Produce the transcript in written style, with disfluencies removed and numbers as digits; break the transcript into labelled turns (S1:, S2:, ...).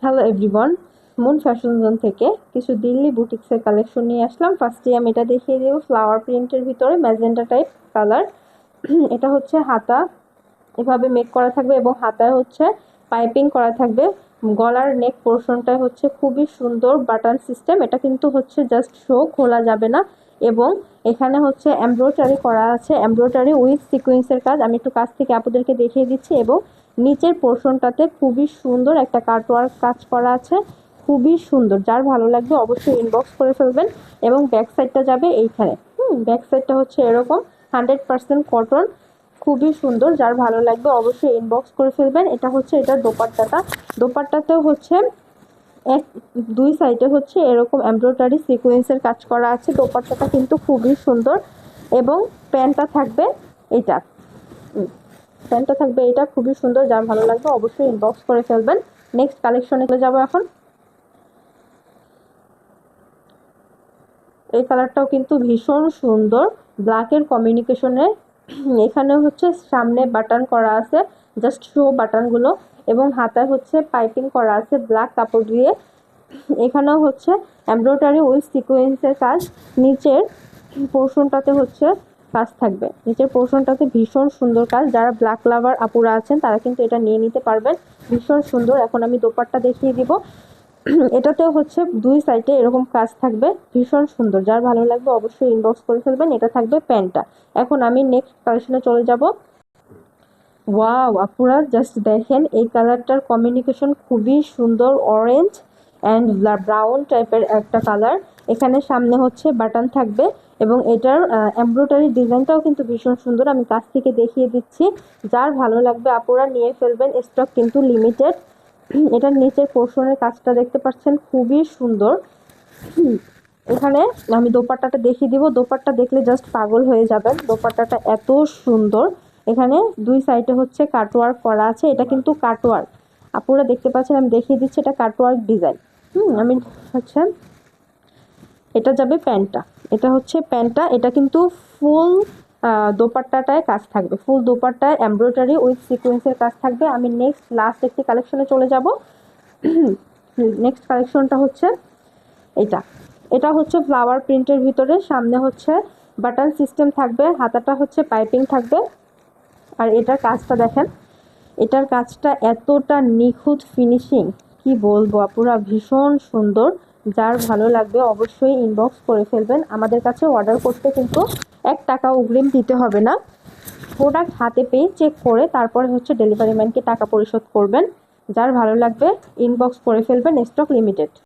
S1: Hello everyone, moon fashion zone থেকে কিছু দিল্লি বুটিক্সের কালেকশন নিয়ে আসলাম। ফার্স্টে আমি এটা দেখিয়ে দেবো ফ্লাওয়ার প্রিন্টের ভিতরে ম্যাজেন্টা টাইপ কালার। এটা হচ্ছে হাতা, এভাবে মেক করা থাকবে এবং হাতায় হচ্ছে পাইপিং করা থাকবে। গলার নেক পোর্শনটায় হচ্ছে খুবই সুন্দর বাটন সিস্টেম। এটা কিন্তু হচ্ছে জাস্ট শো, খোলা যাবে না। এবং এখানে হচ্ছে এমব্রয়ডারি করা আছে, এমব্রয়ডারি উইথ সিকোয়েন্সের কাজ। আমি একটু কাছ থেকে আপুদেরকে দেখিয়ে দিচ্ছি। এবং নিচের পোর্শনটাতে খুবই সুন্দর একটা কাটওয়ার্ক কাজ করা আছে, খুবই সুন্দর। যার ভালো লাগবে অবশ্যই ইনবক্স করে ফেলবেন। এবং ব্যাক সাইডটা যাবে এইখানে। ব্যাক সাইডটা হচ্ছে এরকম 100% কটন, খুবই সুন্দর। যার ভালো লাগবে অবশ্যই ইনবক্স করে ফেলবেন। এটা হচ্ছে এটার দোপাট্টাতেও হচ্ছে দুই সাইডে হচ্ছে এরকম এমব্রয়ডারি সিকোয়েন্সের কাজ করা আছে। দোপাট্টাটা কিন্তু খুবই সুন্দর। এবং প্যান্টটা থাকবে এটা, এটা খুবই সুন্দর। যার ভালো লাগবে অবশ্যই ইনবক্স করে ফেলবেন। নেক্সট কালেকশনে চলে যাবো এখন। এই কালারটাও কিন্তু ভীষণ সুন্দর, ব্ল্যাকের কমিউনিকেশনে। এখানে হচ্ছে সামনে বাটন করা আছে, জাস্ট শো বাটনগুলো। এবং হাতায় হচ্ছে পাইপিং করা আছে ব্ল্যাক কাপড় দিয়ে। এখানেও হচ্ছে এমব্রয়ডারি উইথ সিকোয়েন্সের কাজ। নিচের পোর্শনটাতে হচ্ছে কাজ থাকবে, নিচের পোর্শনটাতে ভীষণ সুন্দর কাজ। যারা ব্ল্যাক লাভার আপুরা আছেন তারা কিন্তু এটা নিয়ে নিতে পারবেন, ভীষণ সুন্দর। এখন আমি দোপাট্টা দেখিয়ে দিব। এটাতেও হচ্ছে দুই সাইডে এরকম কাজ থাকবে, ভীষণ সুন্দর। যার ভালো লাগবে অবশ্যই ইনবক্স করে ফেলবেন। এটা থাকবে প্যান্টটা। এখন আমি নেক্সট কালেকশনে চলে যাব। ওয়াও আপুরা, জাস্ট দেখেন এই কালারটার কমিউনিকেশন খুবই সুন্দর, অরেঞ্জ অ্যান্ড ব্রাউন টাইপের একটা কালার। এখানে সামনে হচ্ছে বাটন থাকবে এবং এটার এমব্রয়ডারি ডিজাইনটাও কিন্তু ভীষণ সুন্দর। আমি কাছ থেকে দেখিয়ে দিচ্ছি। যার ভালো লাগবে আপুরা নিয়ে ফেলবেন, স্টক কিন্তু লিমিটেড। এটার নিচের পোর্শনের কাজটা দেখতে পাচ্ছেন, খুবই সুন্দর। এখানে আমি দোপাট্টাটা দেখিয়ে দিব। দোপাট্টা দেখলে জাস্ট পাগল হয়ে যাবেন, দোপাট্টাটা এত সুন্দর। এখানে দুই সাইডে হচ্ছে কাটওয়ার্ক করা আছে। এটা কিন্তু কাটওয়ার্ক, আপনারা দেখতে পাচ্ছেন। আমি দেখিয়ে দিচ্ছি, এটা কাটওয়ার্ক ডিজাইন। আমি হচ্ছে এটা যাবে প্যান্টটা। এটা হচ্ছে প্যান্টটা। এটা কিন্তু ফুল দোপাট্টাটায় কাজ থাকবে, ফুল দোপাট্টায় এমব্রয়ডারি উইথ সিকোয়েন্সের কাজ থাকবে। আমি নেক্সট লাস্ট একটি কালেকশনে চলে যাব। নেক্সট কালেকশনটা হচ্ছে এটা। এটা হচ্ছে ফ্লাওয়ার প্রিন্টের ভিতরে, সামনে হচ্ছে বাটন সিস্টেম থাকবে, হাতাটা হচ্ছে পাইপিং থাকবে। আর এটার কাজটা দেখেন, এটার কাজটা এতটা নিখুঁত ফিনিশিং, কি বলবো আপুরা, ভীষণ সুন্দর। যার ভালো লাগবে অবশ্যই ইনবক্স করে ফেলবেন। আমাদের কাছে অর্ডার করতে কিন্তু 1 টাকা অগ্রিম দিতে হবে না। প্রোডাক্ট হাতে পেয়ে চেক করে তারপরে হচ্ছে ডেলিভারি ম্যানকে টাকা পরিশোধ করবেন। যার ভালো লাগবে ইনবক্স করে ফেলবেন, স্টক লিমিটেড।